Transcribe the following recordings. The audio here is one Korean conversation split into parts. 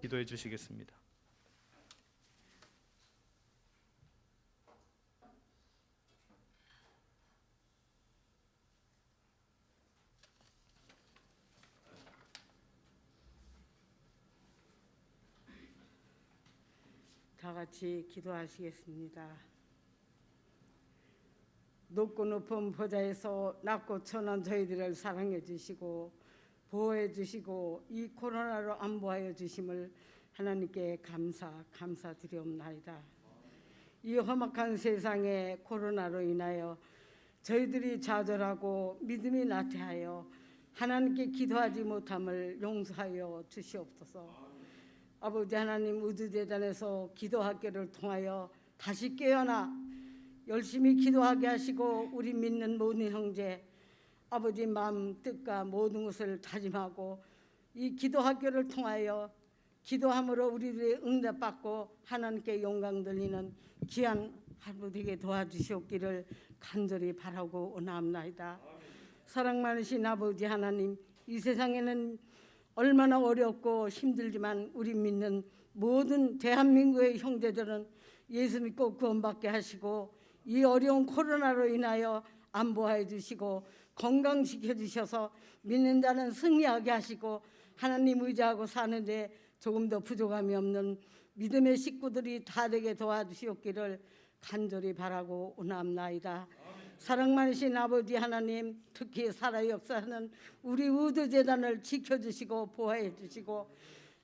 기도해 주시겠습니다. 다 같이 기도하시겠습니다. 높고 높은 보좌에서 낮고 천한 저희들을 사랑해 주시고 보호해 주시고 이 코로나로 안보하여 주심을 하나님께 감사드리옵나이다. 이 험악한 세상에 코로나로 인하여 저희들이 좌절하고 믿음이 나태하여 하나님께 기도하지 못함을 용서하여 주시옵소서. 아버지 하나님, 우주재단에서 기도학교를 통하여 다시 깨어나 열심히 기도하게 하시고 우리 믿는 모든 형제 아버지 마음 뜻과 모든 것을 다짐하고 이 기도학교를 통하여 기도함으로 우리들의 응답받고 하나님께 영광 돌리는 귀한 하루 되게 도와주시옵기를 간절히 바라고 원하옵나이다. 사랑 많으신 아버지 하나님, 이 세상에는 얼마나 어렵고 힘들지만 우리 믿는 모든 대한민국의 형제들은 예수 믿고 구원받게 하시고 이 어려운 코로나로 인하여 안보하여 주시고 건강시켜 주셔서 믿는 자는 승리하게 하시고 하나님 의지하고 사는데 조금 더 부족함이 없는 믿음의 식구들이 다 되게 도와주시옵기를 간절히 바라고 원하옵나이다. 사랑 많으신 아버지 하나님, 특히 살아 역사하는 우리 우두재단을 지켜주시고 보호해 주시고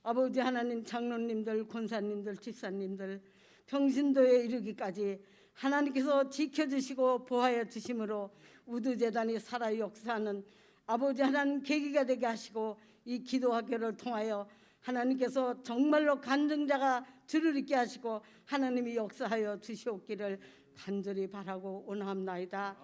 아버지 하나님, 장로님들, 권사님들, 집사님들 평신도에 이르기까지 하나님께서 지켜주시고 보호해 주심으로 우두재단이 살아 역사하는 아버지 하나님 계기가 되게 하시고 이 기도학교를 통하여 하나님께서 정말로 간증자가 줄을 잇게 하시고 하나님이 역사하여 주시옵기를 간절히 바라고 원하옵나이다.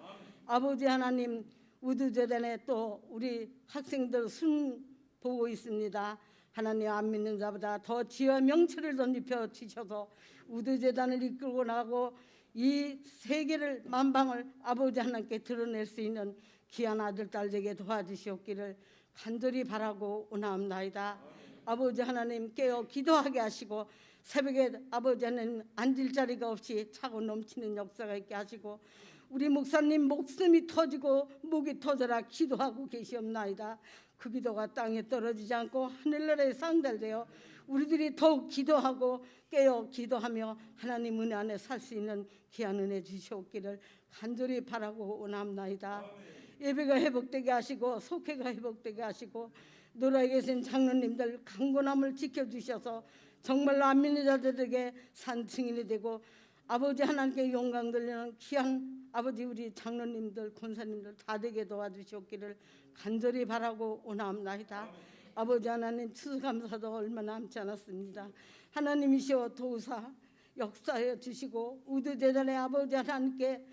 아버지 하나님, 우두재단에 또 우리 학생들 순 보고 있습니다. 하나님, 안 믿는 자보다 더 지혜와 명철을 덧입혀 주셔서 우두재단을 이끌고 나가고 이 세계를 만방을 아버지 하나님께 드러낼 수 있는 귀한 아들 딸 되게 도와주시옵기를 간절히 바라고 원하옵나이다. 아버지 하나님, 깨어 기도하게 하시고 새벽에 아버지 하나님 앉을 자리가 없이 차고 넘치는 역사가 있게 하시고 우리 목사님 목숨이 터지고 목이 터져라 기도하고 계시옵나이다. 그 기도가 땅에 떨어지지 않고 하늘나라에 상달되어 우리들이 더욱 기도하고 깨어 기도하며 하나님 은혜 안에 살 수 있는 귀한 은혜 주시옵기를 간절히 바라고 원합나이다. 예배가 회복되게 하시고 속회가 회복되게 하시고 노라에 계신 장로님들 강건함을 지켜주셔서 정말로 안 믿는 자들에게 산 증인이 되고 아버지 하나님께 영광 돌리는 귀한 아버지 우리 장로님들 권사님들 다 되게 도와주시옵기를 간절히 바라고 원하옵나이다. 아버지 하나님, 추수감사도 얼마 남지 않았습니다. 하나님이시여 도우사 역사해 주시고 우두재단의 아버지 하나님께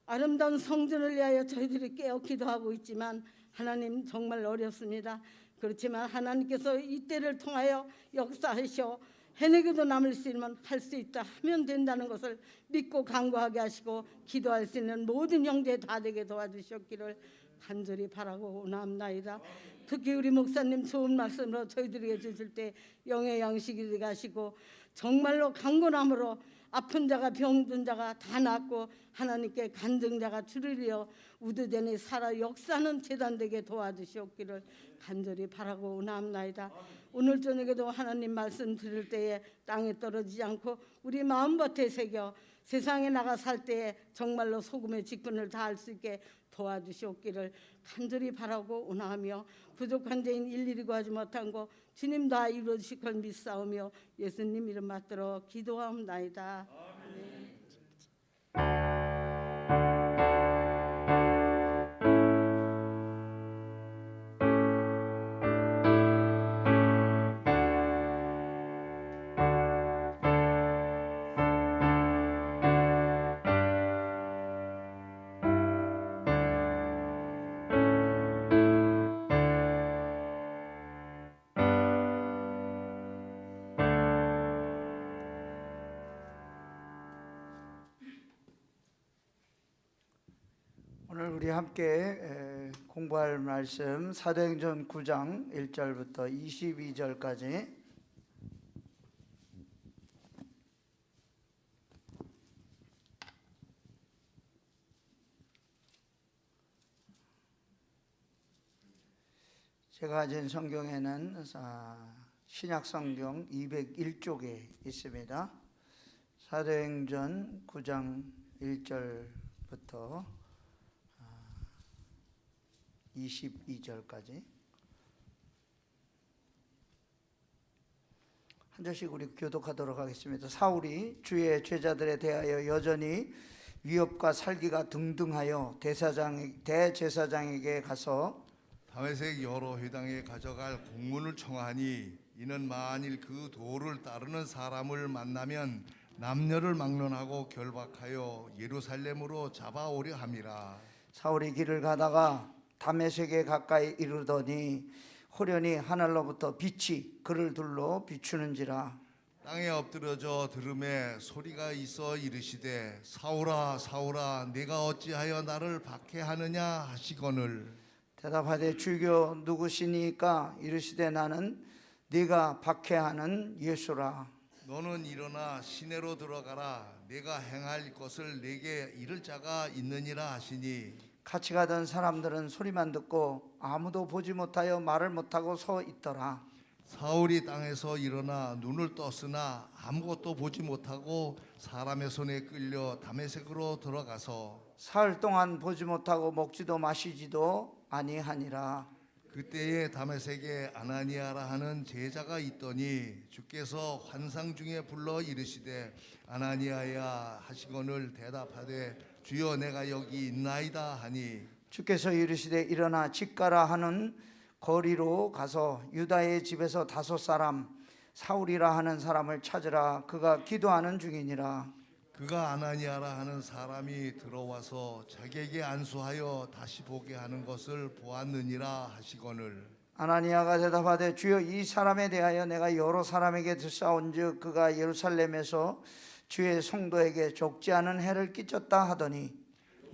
아름다운 성전을 위하여 저희들이 깨어 기도하고 있지만 하나님 정말 어렵습니다. 그렇지만 하나님께서 이때를 통하여 역사하셔 해내기도 남을 수 있으면 할 수 있다 하면 된다는 것을 믿고 간구하게 하시고 기도할 수 있는 모든 형제 다 되게 도와주셨기를 간절히 바라고 원합나이다. 특히 우리 목사님 좋은 말씀으로 저희들에게 주실 때 영의 양식이 되게 하시고 정말로 강건함으로 아픈 자가 병든 자가 다 낫고 하나님께 간증자가 줄을 이어 우두전에 살아 역사하는 재단되게 도와주시옵기를 간절히 바라고 원합나이다. 오늘 저녁에도 하나님 말씀 들을 때에 땅에 떨어지지 않고 우리 마음밭에 새겨 세상에 나가 살 때에 정말로 소금의 직분을 다할 수 있게 도와주시옵기를 간절히 바라고 원하며 부족한 죄인 일일이 구하지 못한 거 주님 다 이루어 주실 걸 믿사오며 예수님 이름 받들어 기도하옵나이다. 아멘. 오늘 우리 함께 공부할 말씀 사도행전 9장 1절부터 22절까지 제가 가진 성경에는 신약 성경 201쪽에 있습니다. 사도행전 9장 1절부터 22절까지 한 절씩 우리 교독하도록 하겠습니다. 사울이 주의 제자들에 대하여 여전히 위협과 살기가 등등하여 대제사장에게 가서 다메섹 여러 회당에 가져갈 공문을 청하니 이는 만일 그 도를 따르는 사람을 만나면 남녀를 막론하고 결박하여 예루살렘으로 잡아오려 함이라. 사울이 길을 가다가 다메섹에 가까이 이르더니 호련히 하늘로부터 빛이 그를 둘러 비추는지라. 땅에 엎드려져 들음에 소리가 있어 이르시되 사울아 사울아 내가 어찌하여 나를 박해하느냐 하시거늘. 대답하되 주여 누구시니까? 이르시되 나는 네가 박해하는 예수라. 너는 일어나 시내로 들어가라. 내가 행할 것을 내게 이를 자가 있느니라 하시니 같이 가던 사람들은 소리만 듣고 아무도 보지 못하여 말을 못하고 서 있더라. 사울이 땅에서 일어나 눈을 떴으나 아무것도 보지 못하고 사람의 손에 끌려 다메섹으로 들어가서 사흘 동안 보지 못하고 먹지도 마시지도 아니하니라. 그때에 다메섹에 아나니아라 하는 제자가 있더니 주께서 환상 중에 불러 이르시되 아나니아야 하시거늘 대답하되 주여 내가 여기 있나이다 하니 주께서 이르시되 일어나 집 가라 하는 거리로 가서 유다의 집에서 5 사람 사울이라 하는 사람을 찾으라. 그가 기도하는 중이니라. 그가 아나니아라 하는 사람이 들어와서 자기에게 안수하여 다시 보게 하는 것을 보았느니라 하시거늘. 아나니아가 대답하되 주여 이 사람에 대하여 내가 여러 사람에게 듣사온즉 그가 예루살렘에서 주의 성도에게 적지 않은 해를 끼쳤다 하더니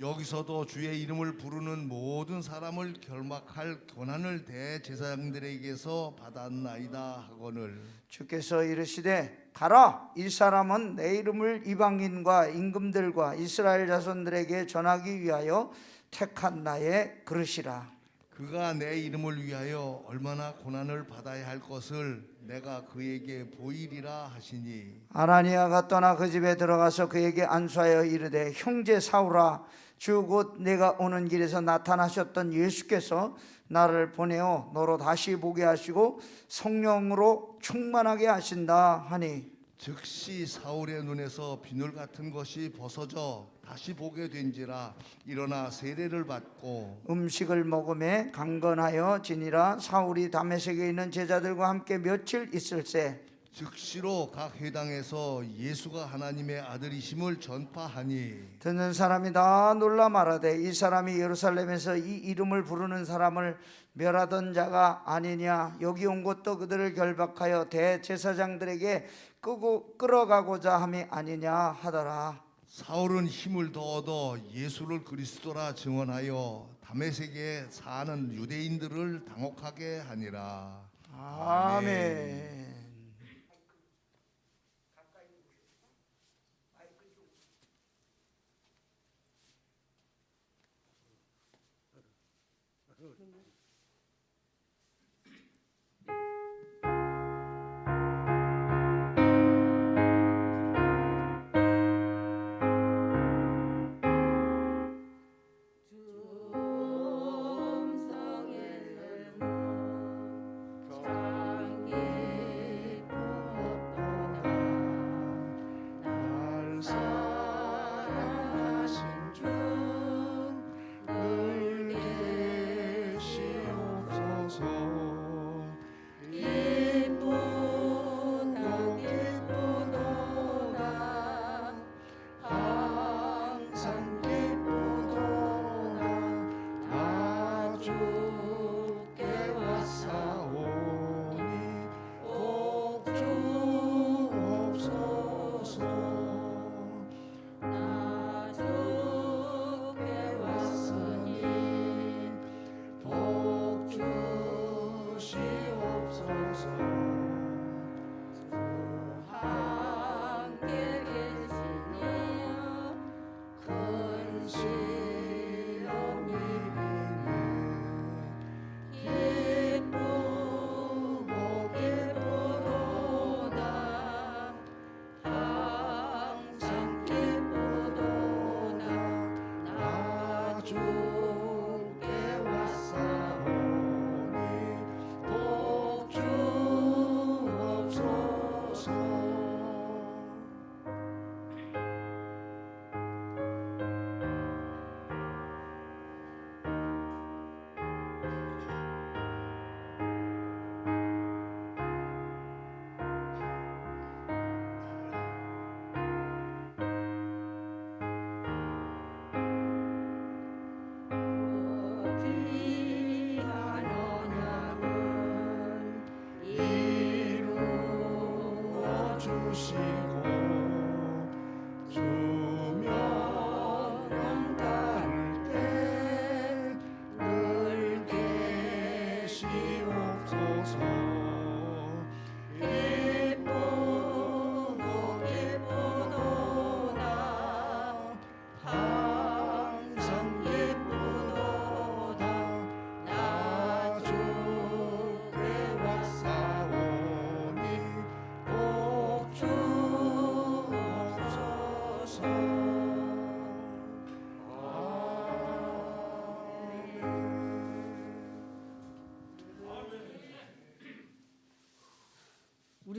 여기서도 주의 이름을 부르는 모든 사람을 결박할 권한을 대제사장들에게서 받았나이다 하거늘. 주께서 이르시되 가라. 이 사람은 내 이름을 이방인과 임금들과 이스라엘 자손들에게 전하기 위하여 택한 나의 그릇이라. 그가 내 이름을 위하여 얼마나 고난을 받아야 할 것을 내가 그에게 보이리라 하시니 아나니아가 떠나 그 집에 들어가서 그에게 안수하여 이르되 형제 사울아 주 곧 내가 오는 길에서 나타나셨던 예수께서 나를 보내어 너로 다시 보게 하시고 성령으로 충만하게 하신다 하니 즉시 사울의 눈에서 비늘 같은 것이 벗어져 다시 보게 된지라 일어나 세례를 받고 음식을 먹음에 강건하여 지니라. 사울이 다메섹에 있는 제자들과 함께 며칠 있을새 즉시로 각 회당에서 예수가 하나님의 아들이심을 전파하니 듣는 사람이 다 놀라 말하되 이 사람이 예루살렘에서 이 이름을 부르는 사람을 멸하던 자가 아니냐. 여기 온 것도 그들을 결박하여 대제사장들에게 끌어가고자 함이 아니냐 하더라. 사울은 힘을 더 얻어 예수를 그리스도라 증언하여 다메섹에 사는 유대인들을 당혹하게 하니라. 아멘.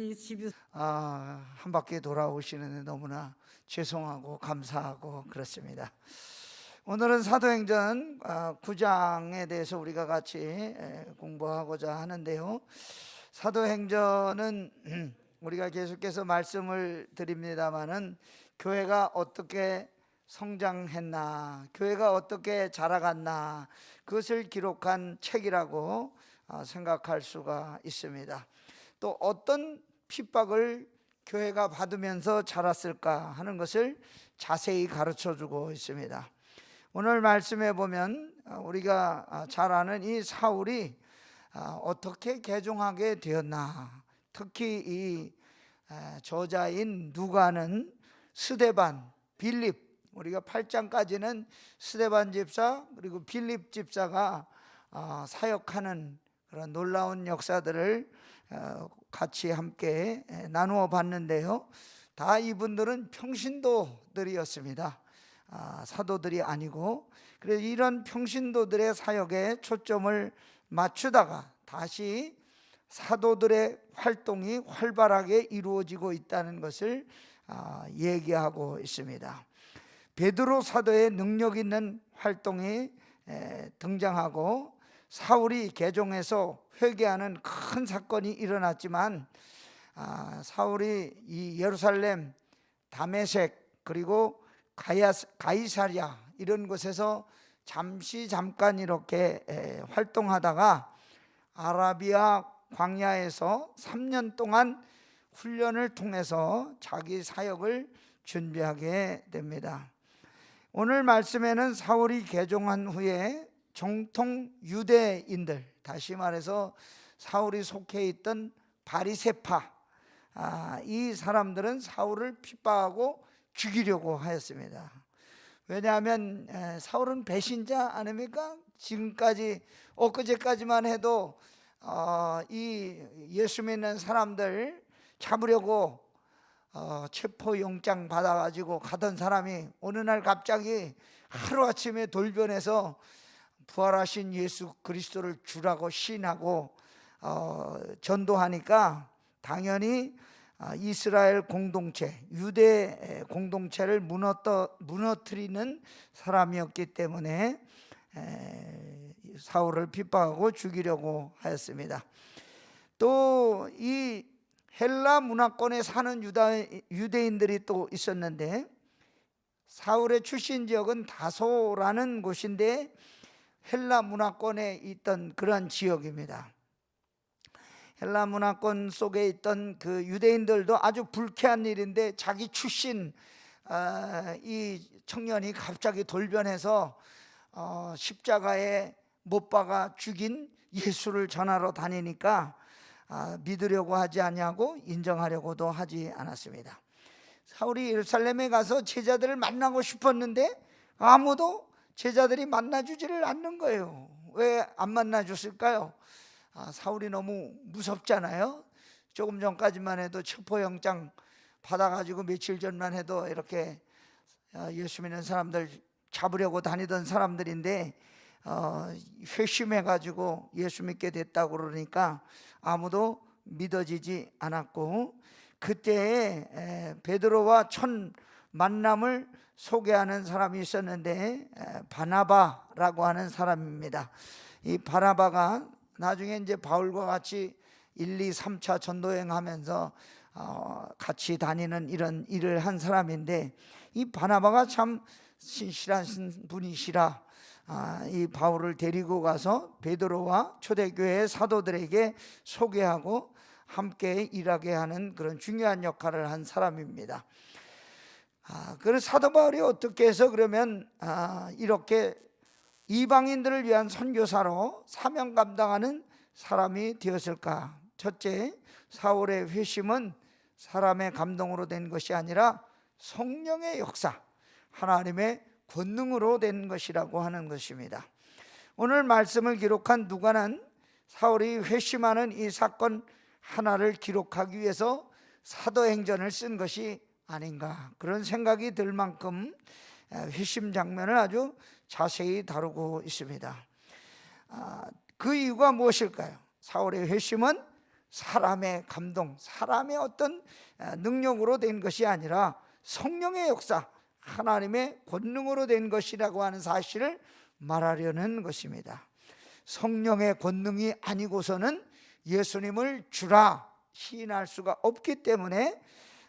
우리 집이 한 바퀴 돌아오시는데 너무나 죄송하고 감사하고 그렇습니다. 오늘은 사도행전 9장에 대해서 우리가 같이 공부하고자 하는데요. 사도행전은 우리가 계속해서 말씀을 드립니다마는 교회가 어떻게 성장했나, 교회가 어떻게 자라갔나, 그것을 기록한 책이라고 생각할 수가 있습니다. 또 어떤 핍박을 교회가 받으면서 자랐을까 하는 것을 자세히 가르쳐 주고 있습니다. 오늘 말씀에 보면 우리가 잘 아는 이 사울이 어떻게 개종하게 되었나, 특히 이 저자인 누가는 스데반, 빌립, 우리가 8장까지는 스데반 집사 그리고 빌립 집사가 사역하는 그런 놀라운 역사들을 같이 함께 나누어 봤는데요. 다 이분들은 평신도들이었습니다. 사도들이 아니고, 그래서 이런 평신도들의 사역에 초점을 맞추다가 다시 사도들의 활동이 활발하게 이루어지고 있다는 것을 얘기하고 있습니다. 베드로 사도의 능력 있는 활동이 등장하고 사울이 개종해서 회개하는 큰 사건이 일어났지만 사울이 이 예루살렘, 다메섹 그리고 가이사랴 이런 곳에서 잠깐 이렇게 활동하다가 아라비아 광야에서 3년 동안 훈련을 통해서 자기 사역을 준비하게 됩니다. 오늘 말씀에는 사울이 개종한 후에 정통 유대인들, 다시 말해서 사울이 속해 있던 바리새파, 이 사람들은 사울을 핍박하고 죽이려고 하였습니다. 왜냐하면 사울은 배신자 아닙니까? 지금까지 엊그제까지만 해도 이 예수 믿는 사람들 잡으려고 체포영장 받아가지고 가던 사람이 어느 날 갑자기 하루아침에 돌변해서 부활하신 예수 그리스도를 주라고 시인하고 전도하니까 당연히 이스라엘 공동체, 유대 공동체를 무너뜨리는 사람이었기 때문에 사울을 핍박하고 죽이려고 하였습니다. 또 이 헬라 문화권에 사는 유대인들이 또 있었는데, 사울의 출신 지역은 다소라는 곳인데 헬라 문화권에 있던 그런 지역입니다. 헬라 문화권 속에 있던 그 유대인들도 아주 불쾌한 일인데, 자기 출신 이 청년이 갑자기 돌변해서 십자가에 못 박아 죽인 예수를 전하러 다니니까 믿으려고 하지 아니하고 인정하려고도 하지 않았습니다. 사울이 예루살렘에 가서 제자들을 만나고 싶었는데 아무도 제자들이 만나주지를 않는 거예요. 왜 안 만나줬을까요? 사울이 너무 무섭잖아요. 조금 전까지만 해도 체포영장 받아가지고 며칠 전만 해도 이렇게 예수 믿는 사람들 잡으려고 다니던 사람들인데 회심해가지고 예수 믿게 됐다고 그러니까 아무도 믿어지지 않았고, 그때에 베드로와 첫 만남을 소개하는 사람이 있었는데 바나바라고 하는 사람입니다. 이 바나바가 나중에 이제 바울과 같이 1, 2, 3차 전도여행 하면서 같이 다니는 이런 일을 한 사람인데, 이 바나바가 참 신실한 분이시라 이 바울을 데리고 가서 베드로와 초대교회 사도들에게 소개하고 함께 일하게 하는 그런 중요한 역할을 한 사람입니다. 그래서 사도 바울이 어떻게 해서 그러면 이렇게 이방인들을 위한 선교사로 사명 감당하는 사람이 되었을까? 첫째, 사울의 회심은 사람의 감동으로 된 것이 아니라 성령의 역사, 하나님의 권능으로 된 것이라고 하는 것입니다. 오늘 말씀을 기록한 누가는 사울이 회심하는 이 사건 하나를 기록하기 위해서 사도행전을 쓴 것이 아닌가, 그런 생각이 들 만큼 회심 장면을 아주 자세히 다루고 있습니다. 그 이유가 무엇일까요? 사울의 회심은 사람의 감동, 사람의 어떤 능력으로 된 것이 아니라 성령의 역사, 하나님의 권능으로 된 것이라고 하는 사실을 말하려는 것입니다. 성령의 권능이 아니고서는 예수님을 주라 시인할 수가 없기 때문에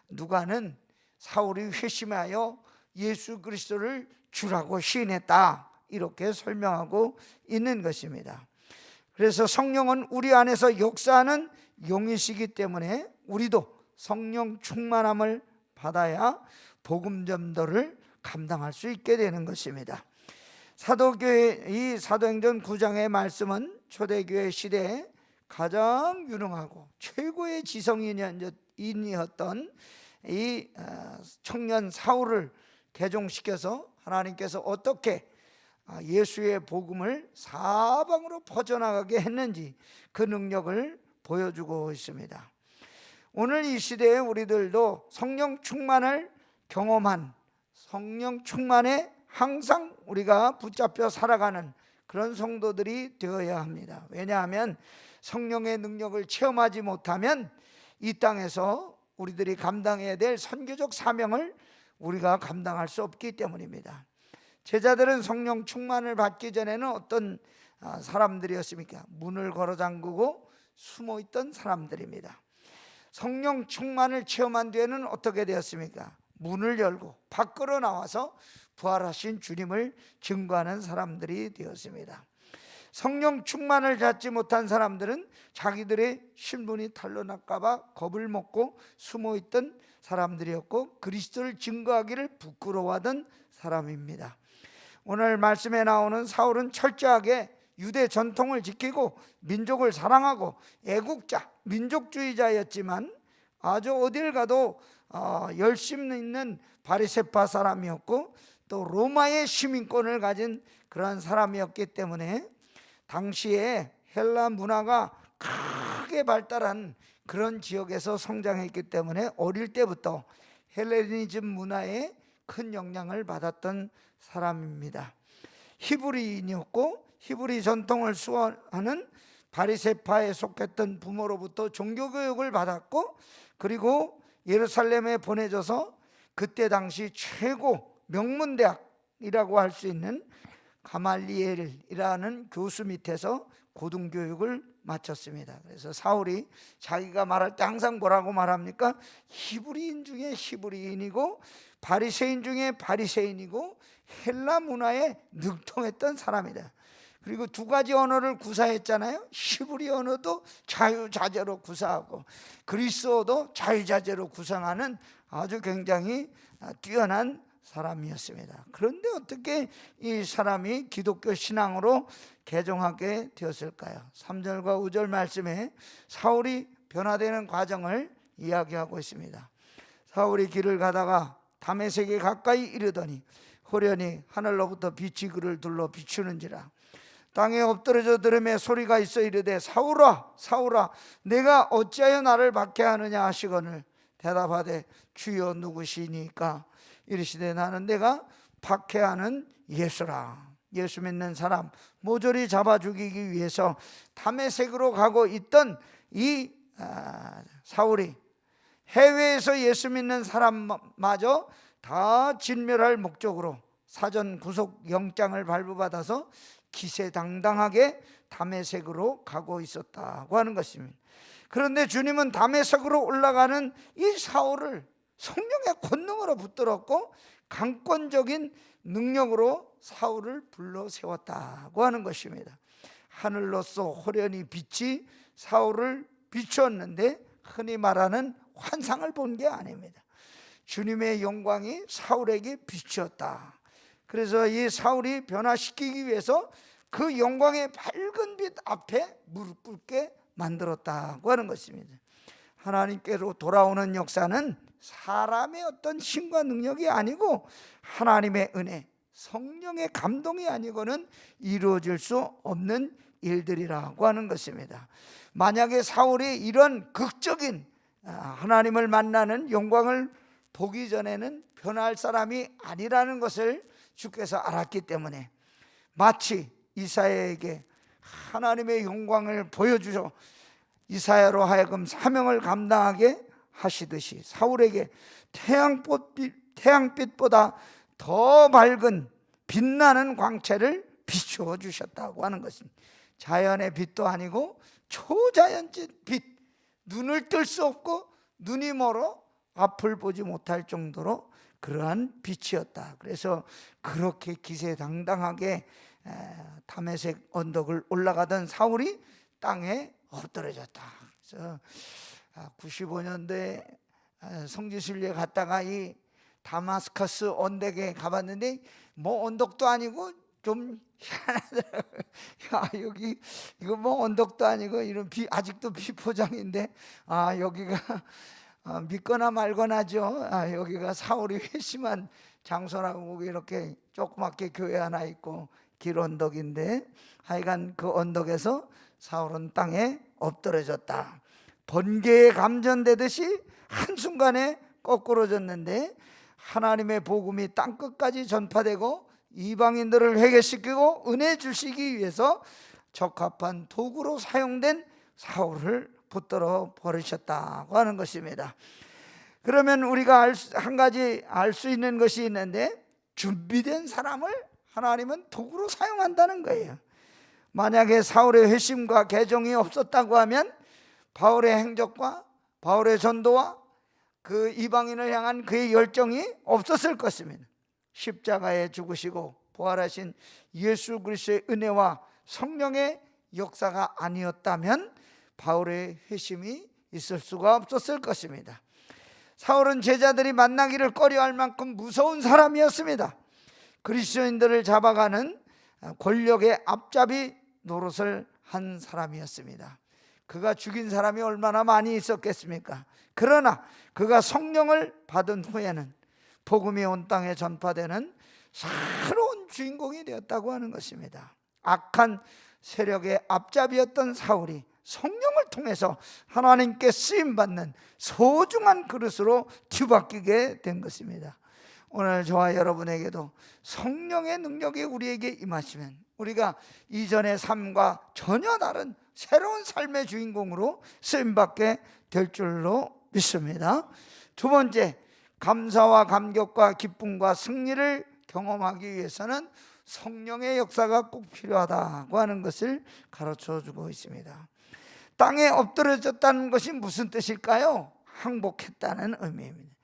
누가는 사울이 회심하여 예수 그리스도를 주라고 시인했다, 이렇게 설명하고 있는 것입니다. 그래서 성령은 우리 안에서 역사하는 영이시기 때문에 우리도 성령 충만함을 받아야 복음 전도를 감당할 수 있게 되는 것입니다. 사도교회 이 사도행전 9장의 말씀은 초대교회 시대에 가장 유능하고 최고의 지성인이었던 이 청년 사울을 개종시켜서 하나님께서 어떻게 예수의 복음을 사방으로 퍼져나가게 했는지 그 능력을 보여주고 있습니다. 오늘 이 시대에 우리들도 성령 충만을 경험한, 성령 충만에 항상 우리가 붙잡혀 살아가는 그런 성도들이 되어야 합니다. 왜냐하면 성령의 능력을 체험하지 못하면 이 땅에서 우리들이 감당해야 될 선교적 사명을 우리가 감당할 수 없기 때문입니다. 제자들은 성령 충만을 받기 전에는 어떤 사람들이었습니까? 문을 걸어 잠그고 숨어 있던 사람들입니다. 성령 충만을 체험한 뒤에는 어떻게 되었습니까? 문을 열고 밖으로 나와서 부활하신 주님을 증거하는 사람들이 되었습니다. 성령 충만을 받지 못한 사람들은 자기들의 신분이 탄로날까 봐 겁을 먹고 숨어 있던 사람들이었고 그리스도를 증거하기를 부끄러워하던 사람입니다. 오늘 말씀에 나오는 사울은 철저하게 유대 전통을 지키고 민족을 사랑하고 애국자, 민족주의자였지만 아주 어딜 가도 열심 있는 바리새파 사람이었고 또 로마의 시민권을 가진 그런 사람이었기 때문에 당시에 헬라 문화가 크게 발달한 그런 지역에서 성장했기 때문에 어릴 때부터 헬레니즘 문화에 큰 영향을 받았던 사람입니다. 히브리인이었고 히브리 전통을 수호하는 바리새파에 속했던 부모로부터 종교교육을 받았고 그리고 예루살렘에 보내져서 그때 당시 최고 명문대학이라고 할 수 있는 가말리엘이라는 교수 밑에서 고등교육을 마쳤습니다. 그래서 사울이 자기가 말할 때 항상 뭐라고 말합니까? 히브리인 중에 히브리인이고 바리새인 중에 바리새인이고 헬라 문화에 능통했던 사람이다. 그리고 두 가지 언어를 구사했잖아요. 히브리 언어도 자유자재로 구사하고 그리스어도 자유자재로 구사하는 아주 굉장히 뛰어난 사람이었습니다. 그런데 어떻게 이 사람이 기독교 신앙으로 개종하게 되었을까요? 3절과 5절 말씀에 사울이 변화되는 과정을 이야기하고 있습니다. 사울이 길을 가다가 다메섹에 가까이 이르더니 호련히 하늘로부터 빛이 그를 둘러 비추는지라. 땅에 엎드러져 들음에 소리가 있어 이르되 사울아 사울아 내가 어찌하여 나를 박해하느냐 하시거늘 대답하되 주여 누구시니까 이르시되 나는 내가 박해하는 예수라. 예수 믿는 사람 모조리 잡아 죽이기 위해서 다메섹으로 가고 있던 이 사울이 해외에서 예수 믿는 사람마저 다 진멸할 목적으로 사전 구속 영장을 발부받아서 기세당당하게 다메섹으로 가고 있었다고 하는 것입니다. 그런데 주님은 다메섹으로 올라가는 이 사울을 성령의 권능으로 붙들었고 강권적인 능력으로 사울을 불러 세웠다고 하는 것입니다. 하늘로서 호련히 빛이 사울을 비추었는데 흔히 말하는 환상을 본 게 아닙니다. 주님의 영광이 사울에게 비추었다. 그래서 이 사울이 변화시키기 위해서 그 영광의 밝은 빛 앞에 무릎 꿇게 만들었다고 하는 것입니다. 하나님께로 돌아오는 역사는 사람의 어떤 힘과 능력이 아니고 하나님의 은혜, 성령의 감동이 아니고는 이루어질 수 없는 일들이라고 하는 것입니다. 만약에 사울이 이런 극적인 하나님을 만나는 영광을 보기 전에는 변할 사람이 아니라는 것을 주께서 알았기 때문에 마치 이사야에게 하나님의 영광을 보여주셔 이사야로 하여금 사명을 감당하게 하시듯이 사울에게 태양빛보다 더 밝은 빛나는 광채를 비추어 주셨다고 하는 것입니다. 자연의 빛도 아니고 초자연적 빛, 눈을 뜰 수 없고 눈이 멀어 앞을 보지 못할 정도로 그러한 빛이었다. 그래서 그렇게 기세당당하게 다메섹 언덕을 올라가던 사울이 땅에 엎드려졌다. 그래서 95년도에 성지순례 갔다가 이 다마스커스 언덕에 가봤는데 뭐 언덕도 아니고 좀 희한하더라고요. 야, 여기 이거 뭐 언덕도 아니고 이런 아직도 비포장인데 여기가 믿거나 말거나죠. 여기가 사울이 회심한 장소라고 이렇게 조그맣게 교회 하나 있고 길 언덕인데 하여간 그 언덕에서 사울은 땅에 엎드려졌다. 번개에 감전되듯이 한순간에 거꾸러졌는데 하나님의 복음이 땅끝까지 전파되고 이방인들을 회개시키고 은혜 주시기 위해서 적합한 도구로 사용된 사울을 붙들어 버리셨다고 하는 것입니다. 그러면 우리가 한 가지 알 수 있는 것이 있는데 준비된 사람을 하나님은 도구로 사용한다는 거예요. 만약에 사울의 회심과 개종이 없었다고 하면 바울의 행적과 바울의 전도와 그 이방인을 향한 그의 열정이 없었을 것입니다. 십자가에 죽으시고 부활하신 예수 그리스도의 은혜와 성령의 역사가 아니었다면 바울의 회심이 있을 수가 없었을 것입니다. 사울은 제자들이 만나기를 꺼려할 만큼 무서운 사람이었습니다. 그리스도인들을 잡아가는 권력의 앞잡이 노릇을 한 사람이었습니다. 그가 죽인 사람이 얼마나 많이 있었겠습니까? 그러나 그가 성령을 받은 후에는 복음이 온 땅에 전파되는 새로운 주인공이 되었다고 하는 것입니다. 악한 세력의 앞잡이였던 사울이 성령을 통해서 하나님께 쓰임받는 소중한 그릇으로 뒤바뀌게 된 것입니다. 오늘 저와 여러분에게도 성령의 능력이 우리에게 임하시면 우리가 이전의 삶과 전혀 다른 새로운 삶의 주인공으로 쓰임받게 될 줄로 믿습니다. 두 번째, 감사와 감격과 기쁨과 승리를 경험하기 위해서는 성령의 역사가 꼭 필요하다고 하는 것을 가르쳐주고 있습니다. 땅에 엎드려졌다는 것이 무슨 뜻일까요? 항복했다는 의미입니다.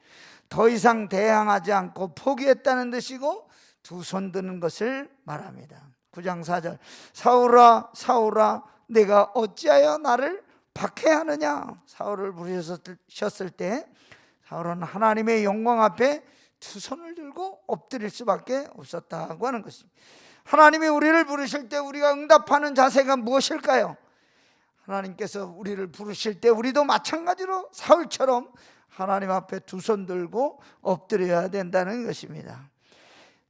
더 이상 대항하지 않고 포기했다는 뜻이고 두 손 드는 것을 말합니다. 9장 4절 사울아 사울아 내가 어찌하여 나를 박해하느냐. 사울을 부르셨을 때 사울은 하나님의 영광 앞에 두 손을 들고 엎드릴 수밖에 없었다고 하는 것입니다. 하나님이 우리를 부르실 때 우리가 응답하는 자세가 무엇일까요? 하나님께서 우리를 부르실 때 우리도 마찬가지로 사울처럼 하나님 앞에 두 손 들고 엎드려야 된다는 것입니다.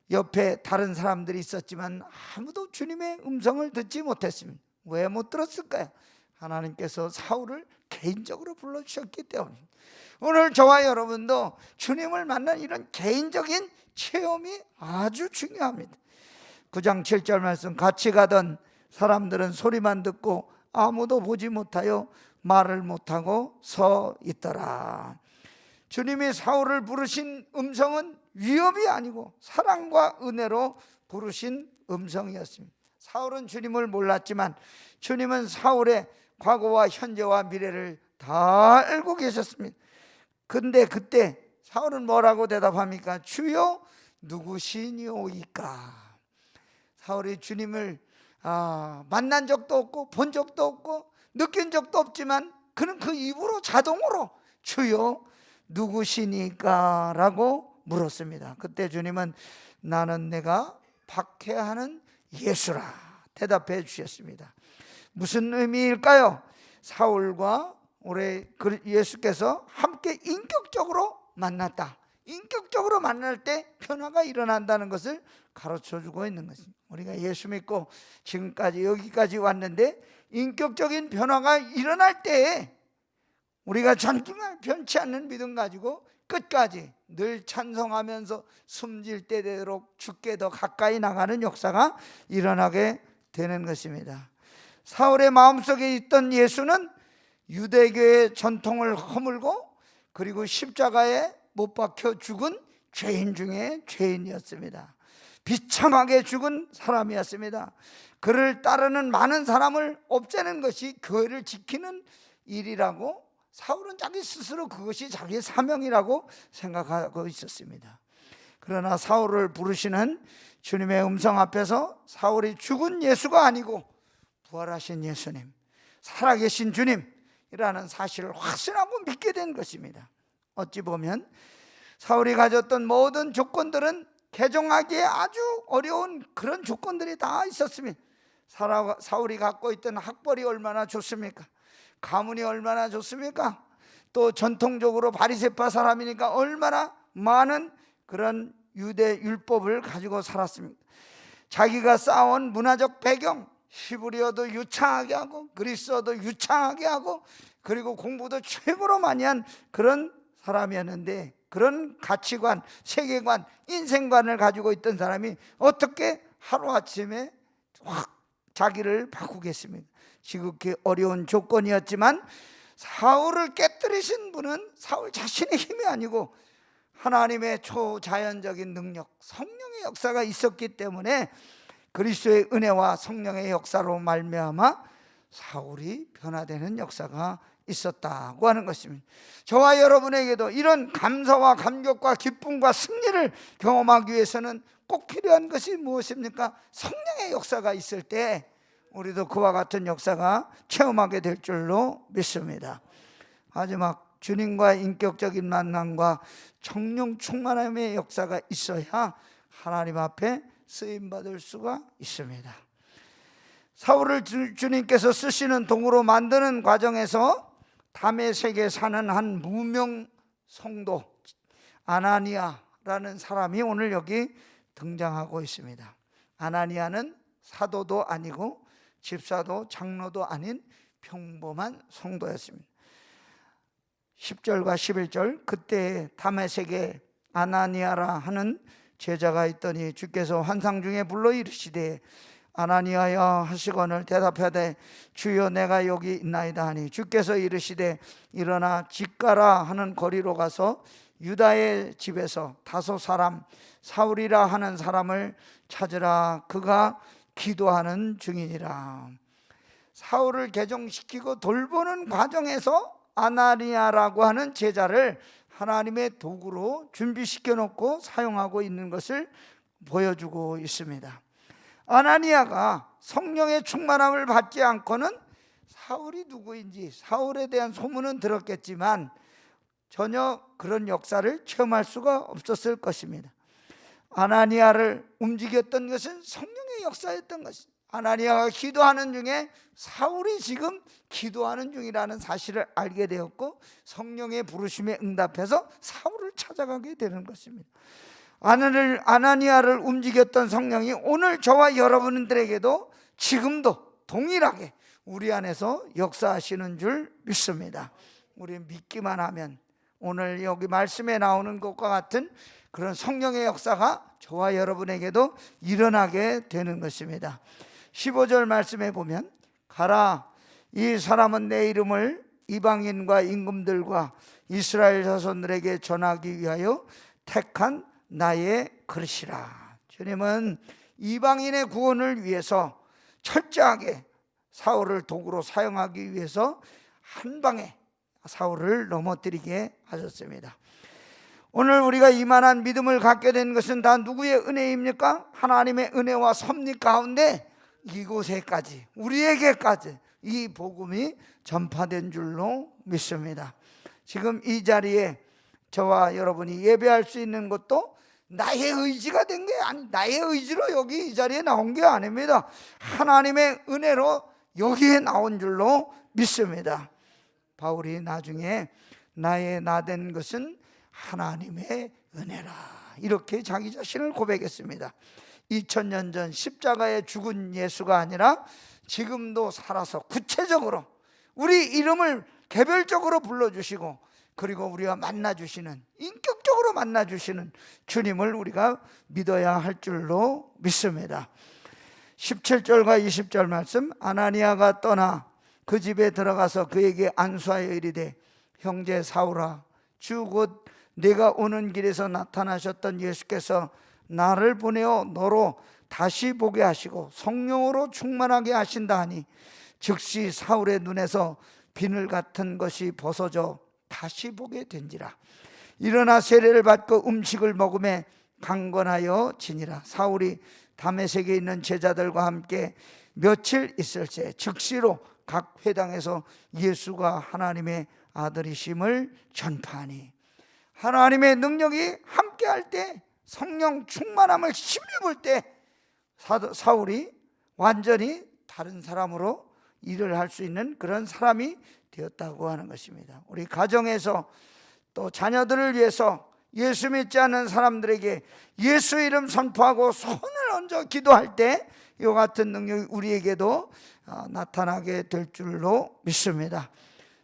옆에 다른 사람들이 있었지만 아무도 주님의 음성을 듣지 못했습니다. 왜 못 들었을까요? 하나님께서 사울을 개인적으로 불러주셨기 때문입니다. 오늘 저와 여러분도 주님을 만난 이런 개인적인 체험이 아주 중요합니다. 9장 7절 말씀 같이 가던 사람들은 소리만 듣고 아무도 보지 못하여 말을 못하고 서 있더라. 주님이 사울을 부르신 음성은 위협이 아니고 사랑과 은혜로 부르신 음성이었습니다. 사울은 주님을 몰랐지만 주님은 사울의 과거와 현재와 미래를 다 알고 계셨습니다. 근데 그때 사울은 뭐라고 대답합니까? 주여 누구시니오이까? 사울이 주님을 만난 적도 없고 본 적도 없고 느낀 적도 없지만 그는 그 입으로 자동으로 주여 누구시니까? 라고 물었습니다. 그때 주님은 나는 내가 박해하는 예수라 대답해 주셨습니다. 무슨 의미일까요? 사울과 우리 예수께서 함께 인격적으로 만났다. 인격적으로 만날 때 변화가 일어난다는 것을 가르쳐주고 있는 것입니다. 우리가 예수 믿고 지금까지 여기까지 왔는데 인격적인 변화가 일어날 때에 우리가 정말 변치 않는 믿음 가지고 끝까지 늘 찬송하면서 숨질 때 되도록 주께 더 가까이 나가는 역사가 일어나게 되는 것입니다. 사울의 마음속에 있던 예수는 유대교의 전통을 허물고 그리고 십자가에 못 박혀 죽은 죄인 중에 죄인이었습니다. 비참하게 죽은 사람이었습니다. 그를 따르는 많은 사람을 없애는 것이 교회를 지키는 일이라고 사울은 자기 스스로 그것이 자기의 사명이라고 생각하고 있었습니다. 그러나 사울을 부르시는 주님의 음성 앞에서 사울이 죽은 예수가 아니고 부활하신 예수님, 살아계신 주님이라는 사실을 확신하고 믿게 된 것입니다. 어찌 보면 사울이 가졌던 모든 조건들은 개종하기에 아주 어려운 그런 조건들이 다 있었습니다. 사울이 갖고 있던 학벌이 얼마나 좋습니까? 가문이 얼마나 좋습니까? 또 전통적으로 바리새파 사람이니까 얼마나 많은 그런 유대 율법을 가지고 살았습니까? 자기가 쌓아온 문화적 배경, 히브리어도 유창하게 하고 그리스어도 유창하게 하고 그리고 공부도 최고로 많이 한 그런 사람이었는데, 그런 가치관, 세계관, 인생관을 가지고 있던 사람이 어떻게 하루아침에 확 자기를 바꾸겠습니까? 지극히 어려운 조건이었지만 사울을 깨뜨리신 분은 사울 자신의 힘이 아니고 하나님의 초자연적인 능력, 성령의 역사가 있었기 때문에 그리스도의 은혜와 성령의 역사로 말미암아 사울이 변화되는 역사가 있었다고 하는 것입니다. 저와 여러분에게도 이런 감사와 감격과 기쁨과 승리를 경험하기 위해서는 꼭 필요한 것이 무엇입니까? 성령의 역사가 있을 때 우리도 그와 같은 역사가 체험하게 될 줄로 믿습니다. 마지막, 주님과 인격적인 만남과 성령 충만함의 역사가 있어야 하나님 앞에 쓰임받을 수가 있습니다. 사울을 주님께서 쓰시는 도구로 만드는 과정에서 다메섹에 사는 한 무명 성도 아나니아라는 사람이 오늘 여기 등장하고 있습니다. 아나니아는 사도도 아니고 집사도 장로도 아닌 평범한 성도였습니다. 10절과 11절, 그때 다메섹에 아나니아라 하는 제자가 있더니 주께서 환상 중에 불러 이르시되 아나니아여 하시거늘 대답하되 주여 내가 여기 있나이다 하니 주께서 이르시되 일어나 집가라 하는 거리로 가서 유다의 집에서 다소 사람 사울이라 하는 사람을 찾으라. 그가 기도하는 중이니라. 사울을 개종시키고 돌보는 과정에서 아나니아라고 하는 제자를 하나님의 도구로 준비시켜 놓고 사용하고 있는 것을 보여주고 있습니다. 아나니아가 성령의 충만함을 받지 않고는 사울이 누구인지 사울에 대한 소문은 들었겠지만 전혀 그런 역사를 체험할 수가 없었을 것입니다. 아나니아를 움직였던 것은 성령의 역사였던 것입니다. 아나니아가 기도하는 중에 사울이 지금 기도하는 중이라는 사실을 알게 되었고 성령의 부르심에 응답해서 사울을 찾아가게 되는 것입니다. 아나니아를 움직였던 성령이 오늘 저와 여러분들에게도 지금도 동일하게 우리 안에서 역사하시는 줄 믿습니다. 우리 믿기만 하면 오늘 여기 말씀에 나오는 것과 같은 그런 성령의 역사가 저와 여러분에게도 일어나게 되는 것입니다. 15절 말씀에 보면 가라, 이 사람은 내 이름을 이방인과 임금들과 이스라엘 자손들에게 전하기 위하여 택한 나의 그릇이라. 주님은 이방인의 구원을 위해서 철저하게 사울을 도구로 사용하기 위해서 한 방에 사울을 넘어뜨리게 하셨습니다. 오늘 우리가 이만한 믿음을 갖게 된 것은 다 누구의 은혜입니까? 하나님의 은혜와 섭리 가운데 이곳에까지, 우리에게까지 이 복음이 전파된 줄로 믿습니다. 지금 이 자리에 저와 여러분이 예배할 수 있는 것도 나의 의지가 된 게 아니, 나의 의지로 여기 이 자리에 나온 게 아닙니다. 하나님의 은혜로 여기에 나온 줄로 믿습니다. 바울이 나중에 나의 나 된 것은 하나님의 은혜라, 이렇게 자기 자신을 고백했습니다. 2000년 전 십자가에 죽은 예수가 아니라 지금도 살아서 구체적으로 우리 이름을 개별적으로 불러주시고 그리고 우리와 만나주시는, 인격적으로 만나주시는 주님을 우리가 믿어야 할 줄로 믿습니다. 17절과 20절 말씀, 아나니아가 떠나 그 집에 들어가서 그에게 안수하여 이르되 형제 사울아 주 곧 내가 오는 길에서 나타나셨던 예수께서 나를 보내어 너로 다시 보게 하시고 성령으로 충만하게 하신다 하니 즉시 사울의 눈에서 비늘 같은 것이 벗어져 다시 보게 된지라. 일어나 세례를 받고 음식을 먹음에 강건하여 지니라. 사울이 다메섹에 있는 제자들과 함께 며칠 있을새 즉시로 각 회당에서 예수가 하나님의 아들이심을 전파하니. 하나님의 능력이 함께할 때, 성령 충만함을 힘입을 때 사울이 완전히 다른 사람으로 일을 할 수 있는 그런 사람이 되었다고 하는 것입니다. 우리 가정에서 또 자녀들을 위해서 예수 믿지 않는 사람들에게 예수 이름 선포하고 손을 얹어 기도할 때 이와 같은 능력이 우리에게도 나타나게 될 줄로 믿습니다.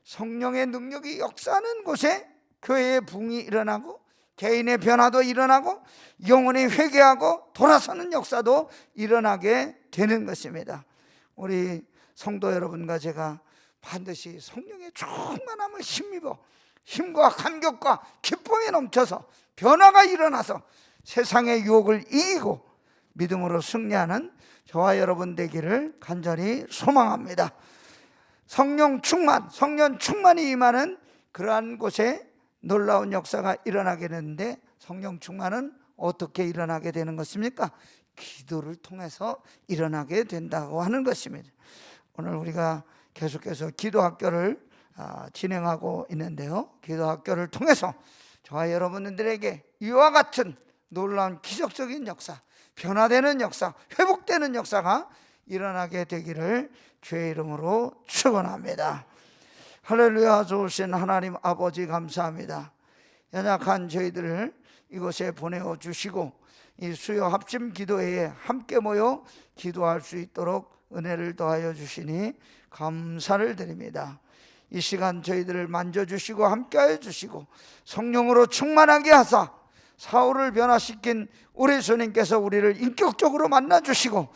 성령의 능력이 역사하는 곳에 교회의 부흥이 일어나고 개인의 변화도 일어나고 영혼이 회개하고 돌아서는 역사도 일어나게 되는 것입니다. 우리 성도 여러분과 제가 반드시 성령의 충만함을 힘입어 힘과 감격과 기쁨이 넘쳐서 변화가 일어나서 세상의 유혹을 이기고 믿음으로 승리하는 저와 여러분 되기를 간절히 소망합니다. 성령 충만이 임하는 그러한 곳에 놀라운 역사가 일어나게 되는데, 성령 충만은 어떻게 일어나게 되는 것입니까? 기도를 통해서 일어나게 된다고 하는 것입니다. 오늘 우리가 계속해서 기도학교를 진행하고 있는데요, 기도학교를 통해서 저와 여러분들에게 이와 같은 놀라운 기적적인 역사, 변화되는 역사, 회복되는 역사가 일어나게 되기를 주의 이름으로 축원합니다. 할렐루야. 좋으신 하나님 아버지 감사합니다. 연약한 저희들을 이곳에 보내어 주시고 이 수요 합심 기도회에 함께 모여 기도할 수 있도록 은혜를 더하여 주시니 감사를 드립니다. 이 시간 저희들을 만져주시고 함께하여 주시고 성령으로 충만하게 하사 사울을 변화시킨 우리 주님께서 우리를 인격적으로 만나주시고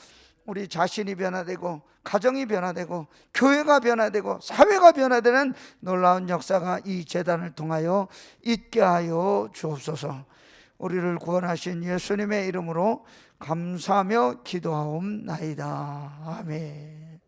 우리 자신이 변화되고 가정이 변화되고 교회가 변화되고 사회가 변화되는 놀라운 역사가 이 제단을 통하여 있게 하여 주옵소서. 우리를 구원하신 예수님의 이름으로 감사하며 기도하옵나이다. 아멘.